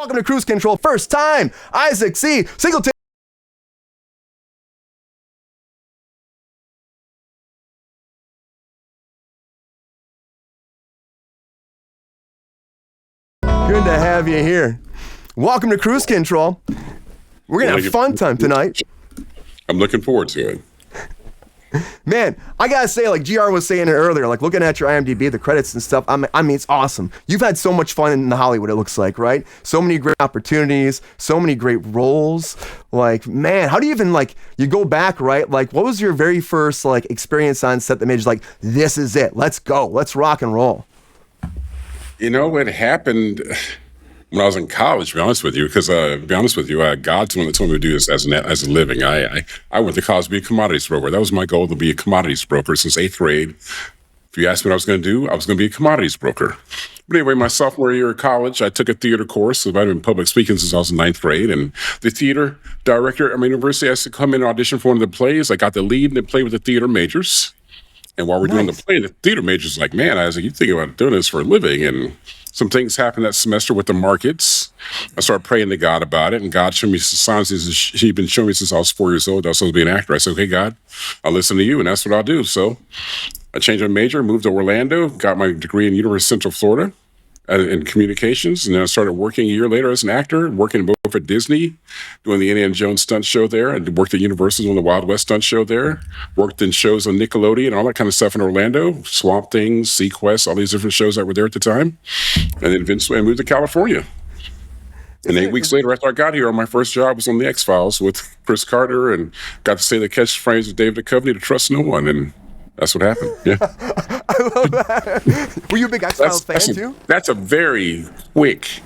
Welcome to Kruse Control. First time, Isaac C. Singleton. Good to have you here. Welcome to Kruse Control. We're going to have fun time tonight. I'm looking forward to it. Man, I gotta say, like GR was saying it earlier, like looking at your IMDb, the credits and stuff, I mean, it's awesome. You've had so much fun in Hollywood, it looks like, right? So many great opportunities, so many great roles. Like, man, how do you even, like, you go back, right? Like, what was your very first, like, experience on set that made you like, this is it, let's go, let's rock and roll? You know, it happened when I was in college, to be honest with you, because God's the one that told me to do this as a living. I went to college to be a commodities broker. That was my goal, to be a commodities broker since 8th grade. If you asked me what I was going to do, I was going to be a commodities broker. But anyway, my sophomore year of college, I took a theater course. I've been public speaking since I was in 9th grade. And the theater director at my university asked to come in and audition for one of the plays. I got the lead and then played with the theater majors. And while we're doing the play, the theater major's like, man, I was like, you think about doing this for a living? And some things happened that semester with the markets. I started praying to God about it, and God showed me some signs He'd been showing me since I was 4 years old. I was supposed to be an actor. I said, okay, God, I'll listen to you, and that's what I'll do. So I changed my major, moved to Orlando, got my degree in University of Central Florida in communications, and then I started working a year later as an actor, working both at Disney, doing the Indiana Jones stunt show there. I worked at Universal on the Wild West stunt show there, worked in shows on Nickelodeon and all that kind of stuff in Orlando, Swamp Things, Sequest, all these different shows that were there at the time. And then eventually I moved to California. And 8 weeks later, after I got here, my first job was on The X-Files with Kruse Carter, and got to say the catchphrase of David Duchovny, to trust no one, and that's what happened. Yeah. I love that. Were you a big X-Files fan too? That's a very quick,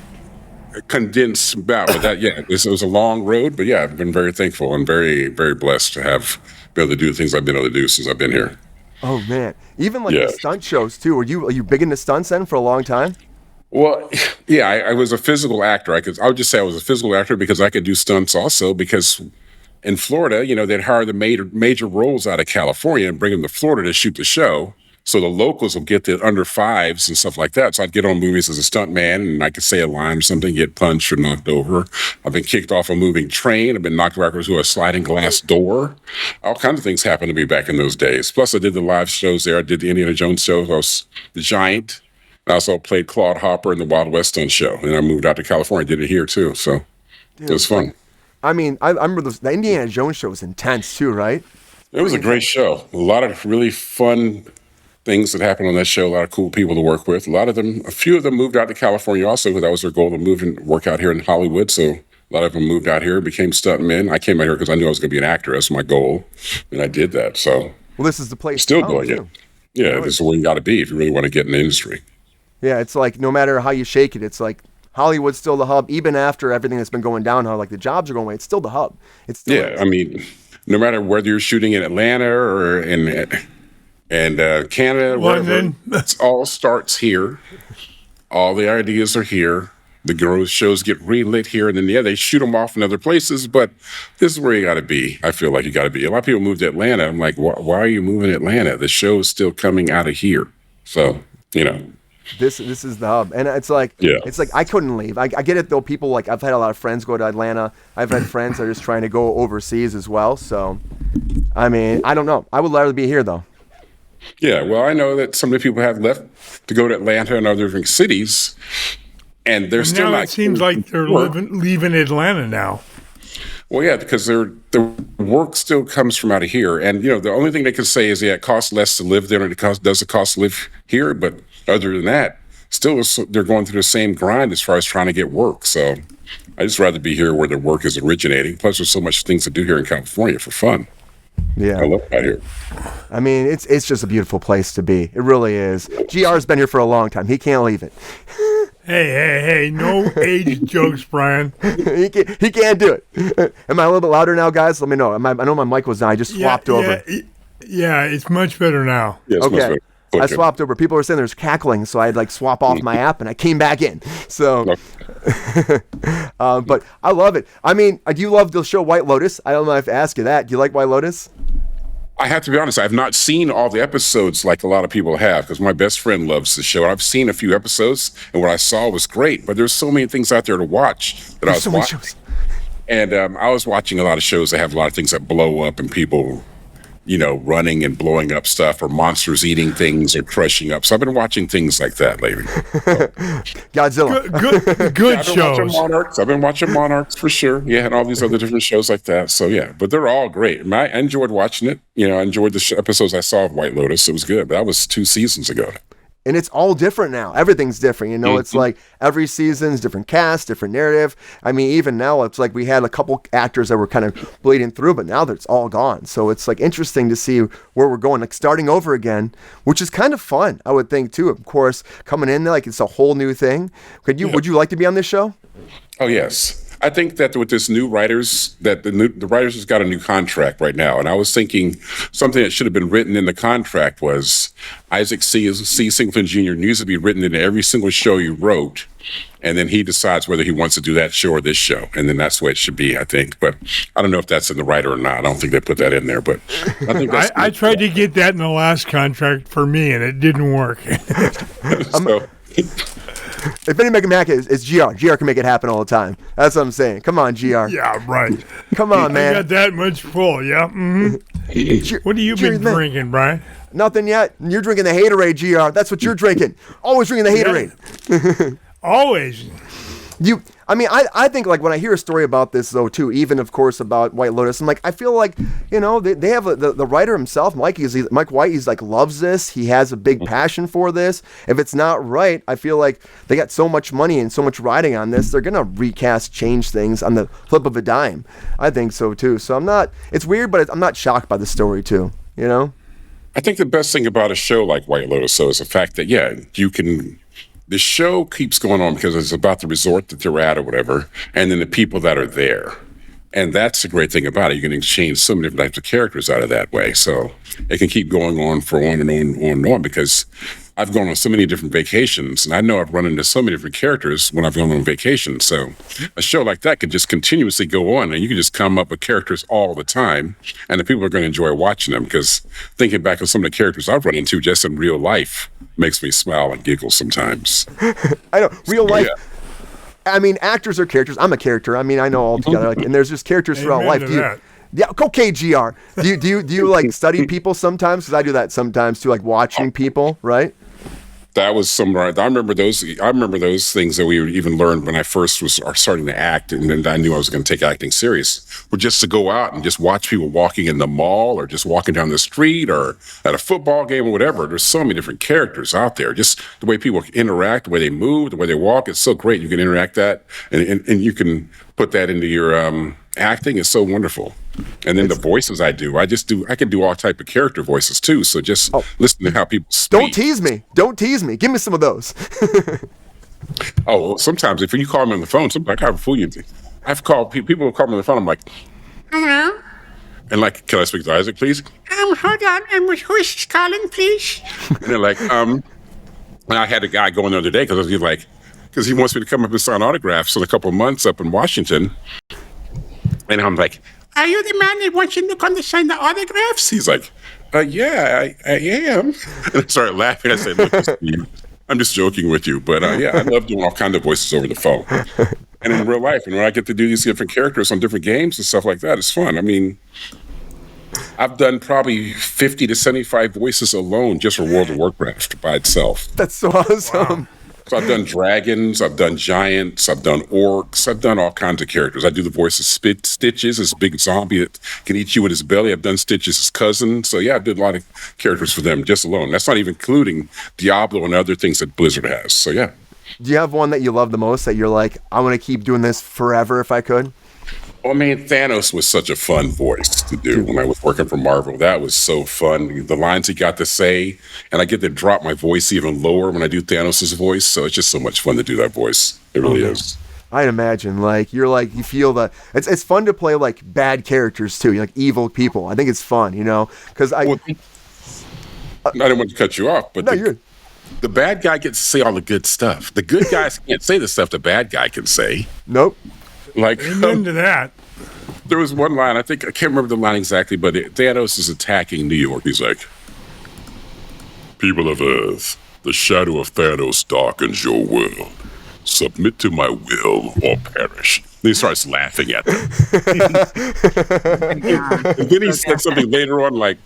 condensed bout. But it was a long road. But yeah, I've been very thankful and very, very blessed to have been able to do the things I've been able to do since I've been here. Oh man, even like the stunt shows too. Are you big into stunts then for a long time? Well, yeah, I was a physical actor. I would just say I was a physical actor because I could do stunts also, because in Florida, they'd hire the major roles out of California and bring them to Florida to shoot the show. So the locals will get the under fives and stuff like that. So I'd get on movies as a stunt man, and I could say a line or something, get punched or knocked over. I've been kicked off a moving train. I've been knocked backwards through a sliding glass door. All kinds of things happened to me back in those days. Plus, I did the live shows there. I did the Indiana Jones show. I was the Giant. I also played Claude Hopper in the Wild West stunt show. And I moved out to California, did it here too. So it was fun. I mean, I remember the Indiana Jones show was intense too, right? It was a great show. A lot of really fun things that happened on that show. A lot of cool people to work with. A few of them moved out to California also, because that was their goal, to move and work out here in Hollywood. So a lot of them moved out here, became stuntmen. I came out here because I knew I was going to be an actor. That's my goal, and I did that. So this is the place. Still doing it. Yeah, really. This is where you got to be if you really want to get in the industry. Yeah, it's like no matter how you shake it, it's like Hollywood's still the hub, even after everything that's been going down. How like the jobs are going away, it's still the hub. It's still I mean, no matter whether you're shooting in Atlanta or in Canada, London, it all starts here. All the ideas are here. The shows get relit here, and then they shoot them off in other places. But this is where you got to be. I feel like you got to be. A lot of people move to Atlanta. I'm like, why are you moving to Atlanta? The show is still coming out of here. So This is the hub, and it's like I couldn't leave. I get it though. People like I've had a lot of friends go to Atlanta. I've had friends that are just trying to go overseas as well. So, I mean, I don't know. I would rather be here though. Yeah, well, I know that some of the people have left to go to Atlanta and other different cities, and they're still not. It seems like they're leaving Atlanta now. Well, yeah, because the work still comes from out of here, and the only thing they can say is it costs less to live there than it does to live here. But other than that, still they're going through the same grind as far as trying to get work. So I just rather be here where the work is originating. Plus, there's so much things to do here in California for fun. Yeah, I love it out here. I mean, it's just a beautiful place to be. It really is. GR's been here for a long time. He can't leave it. Hey, no age jokes, Brian. He can't do it. Am I a little bit louder now, guys? Let me know. I know my mic was down. I just swapped over. Yeah, it's much better now. Yeah, it's much better. Okay. I swapped over. People were saying there's cackling, so I'd like swap off my app, and I came back in. So, but I love it. I mean, do you love the show White Lotus? I don't know if I have to ask you that. Do you like White Lotus? I have to be honest, I've not seen all the episodes like a lot of people have, because my best friend loves the show. I've seen a few episodes, and what I saw was great, but there's so many things out there to watch that I was watching. And I was watching a lot of shows that have a lot of things that blow up and people, running and blowing up stuff, or monsters eating things or crushing up. So I've been watching things like that lately. Godzilla. Good I've been shows. watching Monarchs. I've been watching Monarchs for sure. Yeah, and all these other different shows like that. So yeah, but they're all great. And I enjoyed watching it. I enjoyed the episodes I saw of White Lotus. It was good. But that was 2 seasons ago. And it's all different now. Everything's different. It's like every season's different cast, different narrative. I mean, even now it's like we had a couple actors that were kind of bleeding through, but now it's all gone. So it's like interesting to see where we're going, like starting over again, which is kind of fun, I would think too. Of course, coming in like it's a whole new thing. Would you like to be on this show? Oh yes. I think that with this new writers, that the writers has got a new contract right now, and I was thinking something that should have been written in the contract was Isaac C. Singleton Jr. needs to be written into every single show he wrote, and then he decides whether he wants to do that show or this show, and then that's the way it should be, I think. But I don't know if that's in the writer or not. I don't think they put that in there, but I think that's I tried to get that in the last contract for me, and it didn't work. so. If any can hack it, it's GR. GR can make it happen all the time. That's what I'm saying. Come on, GR. Yeah, right. Come on, man. I got that much pull, yeah. Mm-hmm. What have you been drinking, Brian? Nothing yet. You're drinking the Haterade, GR. That's what you're drinking. Always drinking the Haterade. Always. I think like when I hear a story about this though too, even of course about White Lotus, I'm like, I feel like, they have the writer himself, Mike White, he's like loves this. He has a big passion for this. If it's not right, I feel like they got so much money and so much riding on this, they're going to recast, change things on the flip of a dime. I think so too. So it's weird, but I'm not shocked by the story too, I think the best thing about a show like White Lotus though is the fact that, the show keeps going on because it's about the resort that they're at or whatever, and then the people that are there. And that's the great thing about it. You can exchange so many different types of characters out of that way. So it can keep going on for on and on and on and on, because I've gone on so many different vacations, and I know I've run into so many different characters when I've gone on vacation. So a show like that could just continuously go on, and you can just come up with characters all the time, and the people are going to enjoy watching them, because thinking back of some of the characters I've run into just in real life makes me smile and giggle sometimes. I know. Real life. Yeah. Actors are characters. I'm a character. I know all together. And there's just characters throughout life. Yeah, okay, GR. Do you like study people sometimes? Because I do that sometimes too, like watching people, right? That was I remember those things that we even learned when I first was starting to act, and then I knew I was going to take acting serious. But just to go out and just watch people walking in the mall, or just walking down the street, or at a football game, or whatever. There's so many different characters out there. Just the way people interact, the way they move, the way they walk. It's so great. You can interact that, and you can put that into your acting. Is so wonderful. And then the voices I can do all type of character voices too. So just listen to how people speak. Don't tease me. Give me some of those. Well, sometimes if you call me on the phone, sometimes I can't fool you. I've called people who call me on the phone. I'm like, hello? And like, can I speak to Isaac, please? Hold on. Who is calling, please? And they're like, and I had a guy going the other day because he wants me to come up and sign autographs in a couple of months up in Washington. And I'm like, are you the man that wants you to come to sign the autographs? He's like, yeah, I am. And I started laughing. I said, look, Steve, I'm just joking with you. But I love doing all kinds of voices over the phone. And in real life, and when I get to do these different characters on different games and stuff like that, it's fun. I've done probably 50 to 75 voices alone just for World of Warcraft by itself. That's so awesome. Wow. So I've done dragons, I've done giants, I've done orcs, I've done all kinds of characters. I do the voice of Stitches, this big zombie that can eat you with his belly. I've done Stitches' cousin. So yeah, I've done a lot of characters for them just alone. That's not even including Diablo and other things that Blizzard has. So yeah. Do you have one that you love the most that you're like, I want to keep doing this forever if I could? Well, Thanos was such a fun voice to do when I was working for Marvel. That was so fun. The lines he got to say, and I get to drop my voice even lower when I do Thanos' voice. So it's just so much fun to do that voice. It really is. I'd imagine, you feel it's fun to play like bad characters too, like evil people. I think it's fun, because I didn't want to cut you off, but the bad guy gets to say all the good stuff. The good guys can't say the stuff the bad guy can say. Nope. Amen to that. There was one line, I can't remember the line exactly, but Thanos is attacking New York. He's like, "People of Earth, the shadow of Thanos darkens your world. Submit to my will or perish." Then he starts laughing at them. And then he said something later on like,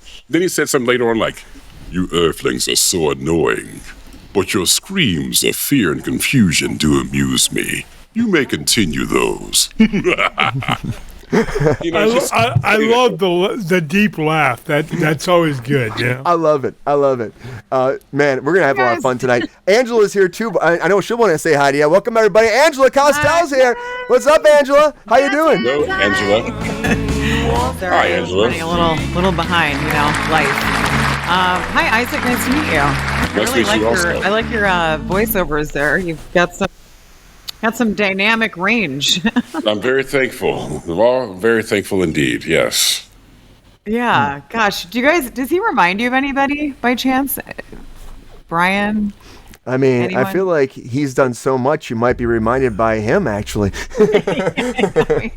"You Earthlings are so annoying, but your screams of fear and confusion do amuse me. You may continue those." You know, I love the deep laugh. That's always good. Yeah. I love it. Man, we're gonna have a lot of fun tonight. Angela's here too, but I know she'll want to say hi to you. Welcome everybody. Angela Costello's here. What's up, Angela? How you doing? Hello, Angela. Sorry, Hi, Angela. Running a little behind, life. Hi, Isaac. Nice to meet you. Nice to meet you also. I like your voiceovers there. You've got some dynamic range. I'm very thankful. We're all very thankful indeed. Yes. Yeah. Gosh, does he remind you of anybody by chance? Brian? I mean, Anyone? I feel like he's done so much. You might be reminded by him, actually. Okay,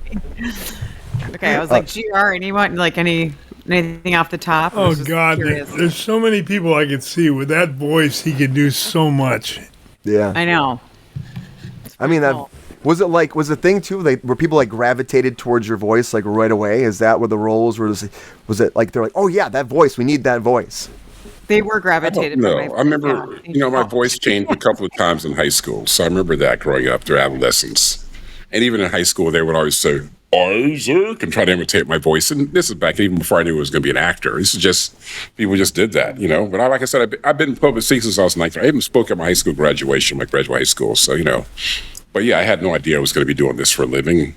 I was like, GR, anyone, like anything off the top? I Oh was just God, curious. there's so many people I could see with that voice. He could do so much. Yeah. I know. I mean, cool. was the thing too? Like, were people like gravitated towards your voice like right away? Is that what the roles were? Was it like they're like, oh yeah, that voice, we need that voice? They were gravitated. No, by my I remember, my voice changed a couple of times in high school. So I remember that growing up through adolescence. And even in high school, they would always say, "Isaac," and try to imitate my voice. And this is back even before I knew I was going to be an actor. This is just, people just did that, But like I said, I've been in public speaking since I was 19. I even spoke at my high school graduation, my graduate high school. So, But yeah, I had no idea I was going to be doing this for a living.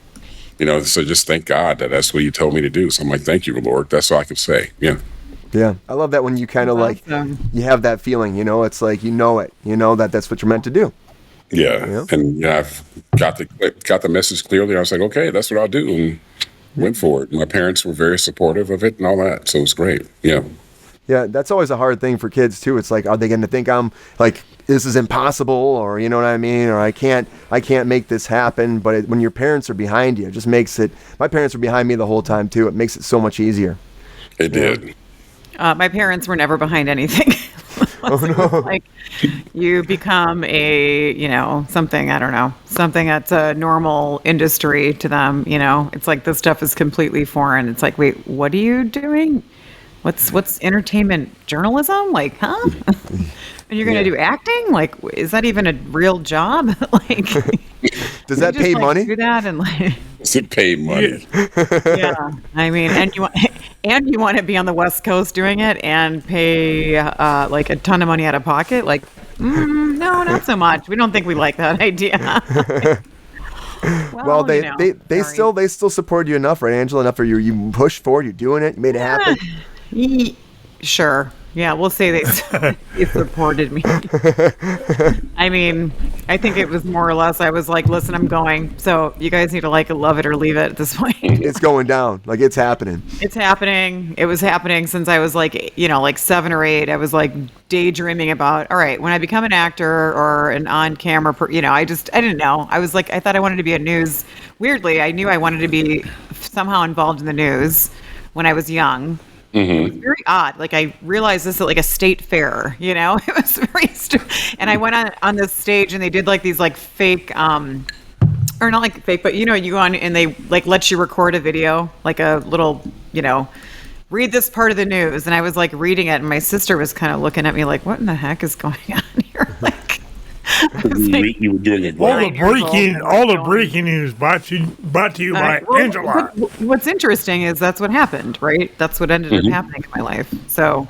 So just thank God that's what you told me to do. So I'm like, thank you, Lord. That's all I can say. Yeah. Yeah, I love that when you kind of like, you have that feeling, it's like, that's what you're meant to do. Yeah. And I've got the message clearly. I was like, okay, that's what I'll do, and went for it. My parents were very supportive of it and all that, so it was great. Yeah. Yeah, that's always a hard thing for kids too. It's like, are they going to think I'm like, this is impossible, or you know what I mean, or I can't make this happen? But when your parents are behind you, it just makes it. My parents were behind me the whole time too. It makes it so much easier. It did. My parents were never behind anything. Oh no! Like, you become something, I don't know, something that's a normal industry to them. It's like this stuff is completely foreign. It's like, wait, what are you doing? What's entertainment journalism? Like, huh? And you're going to do acting? Like, is that even a real job? Like, does that pay money? Do that and like, does it pay money? yeah. I mean, and you want to be on the West Coast doing it and pay like a ton of money out of pocket? Like, no, not so much. We don't think we like that idea. Well, they still support you enough, right, Angela? Enough for you pushed forward, you're doing it, you made it happen. Sure. Yeah, we'll say they supported me. I mean, I think it was more or less, I was like, listen, I'm going. So you guys need to like it, love it, or leave it at this point. It's going down. Like, it's happening. It's happening. It was happening since I was like, like 7 or 8. I was like daydreaming about, all right, when I become an actor or an on-camera, I didn't know. I was like, I thought I wanted to be a news. Weirdly, I knew I wanted to be somehow involved in the news when I was young. Mm-hmm. It was very odd. Like, I realized this at like a state fair, it was very and I went on this stage and they did like these like fake, or not like fake, but you go on and they like let you record a video, like a little, read this part of the news. And I was like reading it and my sister was kind of looking at me like, what in the heck is going on here? Like, You were doing it. All the breaking news brought to you by Angela. What's interesting is that's what happened, right? That's what ended up happening in my life. So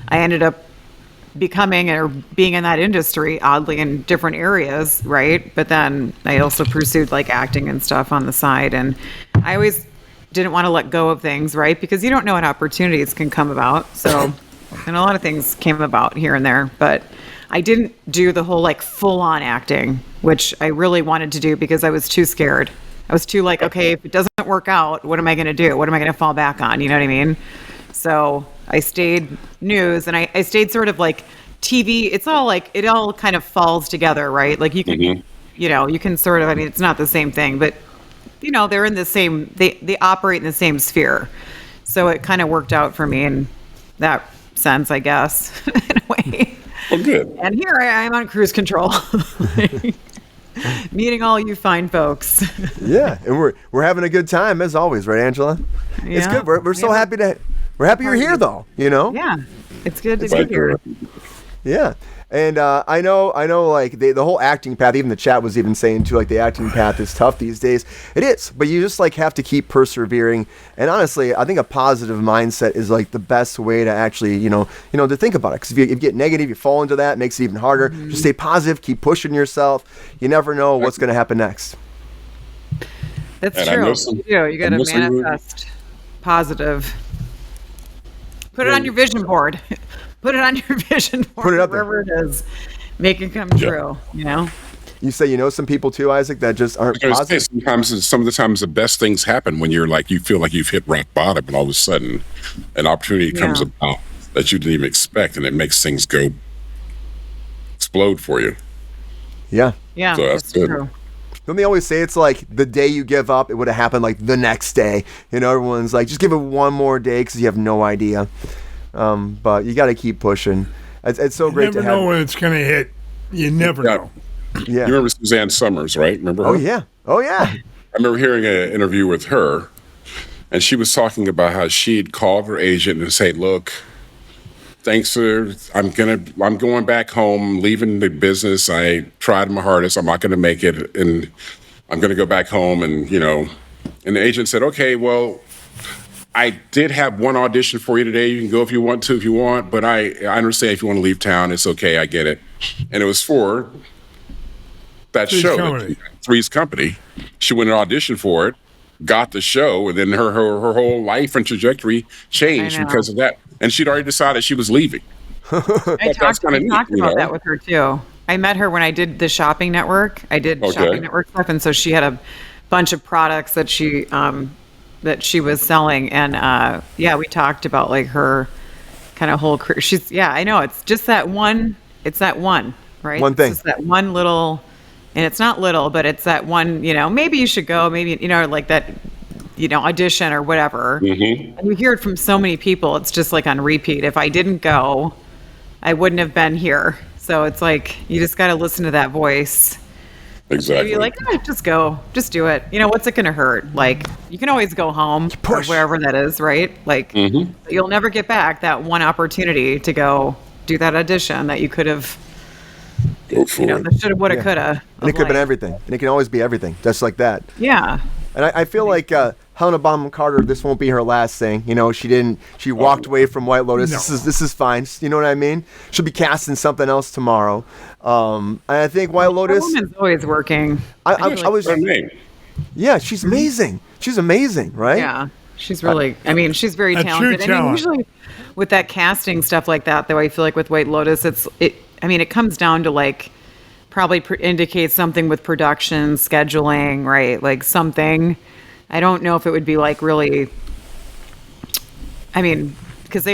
I ended up becoming or being in that industry, oddly, in different areas, right? But then I also pursued like acting and stuff on the side. And I always didn't want to let go of things, right? Because you don't know what opportunities can come about. So, and a lot of things came about here and there, but I didn't do the whole like full on acting, which I really wanted to do because I was too scared. I was too like, okay, if it doesn't work out, what am I going to do? What am I going to fall back on? You know what I mean? So I stayed news and I stayed sort of like TV. It's all like, it all kind of falls together, right? Like you can, you can sort of, I mean, it's not the same thing, but they're in the same, they operate in the same sphere. So it kind of worked out for me in that sense, I guess, in a way. Oh, good. And here I am on Kruse Control, meeting all you fine folks. Yeah, and we're having a good time as always, right, Angela? It's Yeah. good. We're so happy you're here, though. Yeah, it's good to be here. Yeah. And I know, like the whole acting path. Even the chat was even saying too, like the acting path is tough these days. It is, but you just like have to keep persevering. And honestly, I think a positive mindset is like the best way to actually, to think about it. Because if you get negative, you fall into that. It makes it even harder. Just stay positive, keep pushing yourself. You never know what's going to happen next. That's And I true. know some- You got I know to some really- manifest positive. Put it on your vision board. Put it on your vision board. Put it up there. Wherever it is. Make it come true. You say some people too, Isaac, that just aren't Because positive. some of the times the best things happen when you're like, you feel like you've hit rock bottom, and all of a sudden an opportunity comes Yeah. about that you didn't even expect, and it makes things go explode for you. Yeah. Yeah, So that's that's good. true. Don't they always say it's like the day you give up, it would have happened like the next day? Everyone's like, just give it one more day because you have no idea. But you got to keep pushing. It's so You great never to have. know when it's going to hit. You never Yeah. know. Yeah. You remember Suzanne Summers, right? Remember her? Oh yeah. Oh yeah. I remember hearing an interview with her, and she was talking about how she'd called her agent and say, "Look, thanks, sir. I'm going back home, leaving the business. I tried my hardest. I'm not going to make it, and I'm going to go back home." And and the agent said, "Okay, well, I did have one audition for you today. You can go if you want, but I understand if you want to leave town. It's okay. I get it." And it was for that Three's show, Company. Three's Company. She went and auditioned for it, got the show, and then her whole life and trajectory changed I know. because of that. And she'd already decided she was leaving. I talked kinda neat, about that with her too. I met her when I did the shopping network. I did Okay. shopping network stuff, and so she had a bunch of products that she was selling, and we talked about like her kind of whole career. I know it's just that one. It's that one, right? One thing. It's just that one little, and it's not little, but it's that one. Maybe you should go. Maybe like that. Audition or whatever. Mm-hmm. And you hear it from so many people. It's just like on repeat. If I didn't go, I wouldn't have been here. So it's like you just got to listen to that voice. Exactly. You're like, just go, just do it. What's it going to hurt? Like, you can always go home or Push. wherever that is, right? Like, you'll never get back that one opportunity to go do that audition that you could have, Go for it. the shoulda, woulda, coulda. And it could have been everything. And it can always be everything. Just like that. Yeah. And I feel like Helena Bonham Carter, this won't be her last thing. She walked away from White Lotus. No. This is fine. You know what I mean? She'll be casting something else tomorrow. And I think White That Lotus. woman's always working. I was. Her name. Yeah, she's amazing. She's amazing, right? Yeah, she's really. She's very A true talented. talent. Usually, with that casting stuff like that, though, I feel like with White Lotus, it comes down to like probably indicates something with production scheduling, right? Like something. I don't know if it would be like really. Because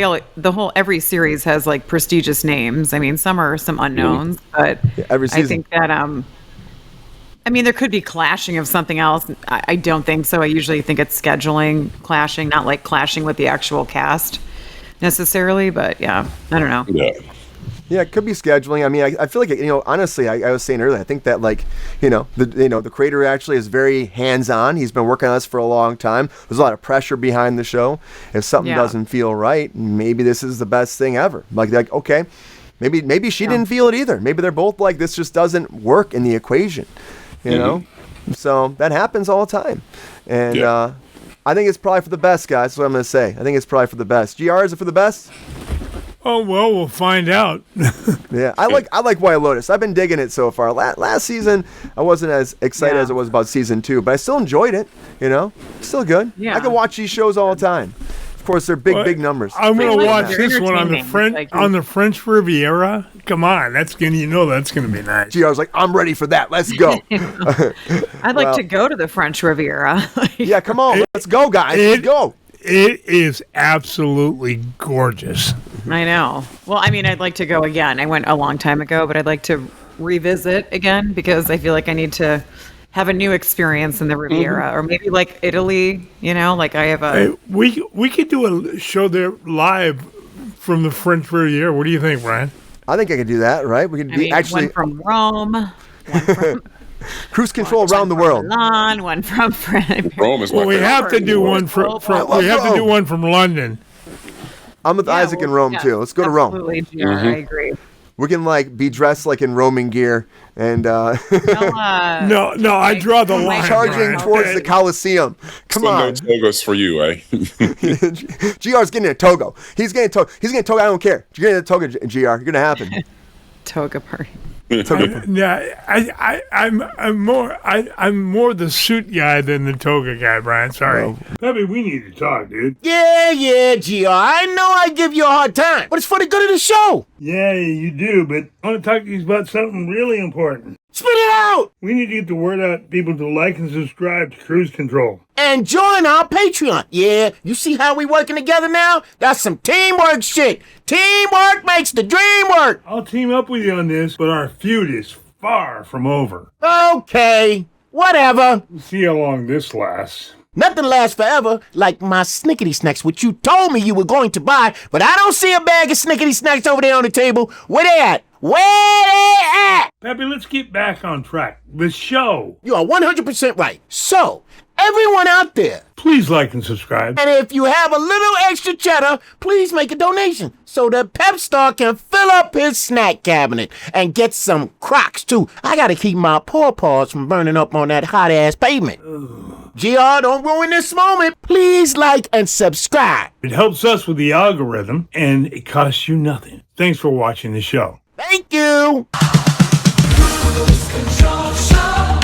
every series has like prestigious names. Some are some unknowns, but every I season. think that there could be clashing of something else. I don't think so. I usually think it's scheduling clashing, not like clashing with the actual cast necessarily. But yeah, I don't know. Yeah. Yeah, it could be scheduling. I feel like honestly, I was saying earlier, I think that like the creator actually is very hands-on. He's been working on this for a long time. There's a lot of pressure behind the show. If something Yeah. doesn't feel right, maybe this is the best thing ever. Like okay, maybe she didn't feel it either. Maybe they're both like this just doesn't work in the equation. You know, so that happens all the time, and Yeah. I think it's probably for the best, guys. That's what I'm gonna say. I think it's probably for the best. GR, is it for the best? Oh, well, we'll find out. Yeah, I like White Lotus. I've been digging it so far. Last season, I wasn't as excited Yeah. as I was about season 2, but I still enjoyed it. Still good. Yeah. I can watch these shows all the time. Of course, they're big numbers. I'm They going to like watch they're this one on the entertaining. French Like- on the French Riviera. Come on, that's going to be nice. GR was like, I'm ready for that. Let's go. I'd like to go to the French Riviera. Yeah, come on. Let's go, guys. Let's go. It is absolutely gorgeous. I know. Well, I'd like to go again. I went a long time ago, but I'd like to revisit again because I feel like I need to have a new experience in the Riviera, or maybe like Italy. You know, like I have a. Hey, we could do a show there live from the French Riviera. What do you think, Brian? I think I could do that, right? We could actually one from Rome, one from cruise control around the world. Milan, one from France. Rome is my Well, we favorite. have to do one we have to do one from London. I'm with Isaac in Rome too. Let's go to Rome. Absolutely, GR, I agree. We can like be dressed like in Roman gear and No, I draw the line. charging Brian. towards the Colosseum. Come So on. no togos for you, eh? GR's getting a togo. He's getting a togo. I don't care. You're getting a toga, GR. You're gonna happen. Toga party. Yeah, I'm more the suit guy than the toga guy, Brian. Sorry. Peppy, we need to talk, dude. Yeah, GR. I know I give you a hard time, but it's for the good of the show. Yeah, you do, but I want to talk to you about something really important. Spit it out We need to get the word out to people to like and subscribe to Kruse Control. and join our Patreon. Yeah, you see how we working together now? That's some teamwork shit. Teamwork makes the dream work. I'll team up with you on this, but our feud is far from over. Okay, whatever. We'll see how long this lasts. Nothing lasts forever, like my snickety snacks, which you told me you were going to buy, but I don't see a bag of snickety snacks over there on the table. Where they at? Where they at? Peppy, let's get back on track. The show. You are 100% right. So, everyone out there, Please like and subscribe. and if you have a little extra cheddar, please make a donation so that Pep Star can fill up his snack cabinet and get some Crocs too. I gotta keep my paws from burning up on that hot ass pavement. GR, don't ruin this moment. Please like and subscribe. It helps us with the algorithm, and it costs you nothing. Thanks for watching the show. Thank you. Cruise Control Show.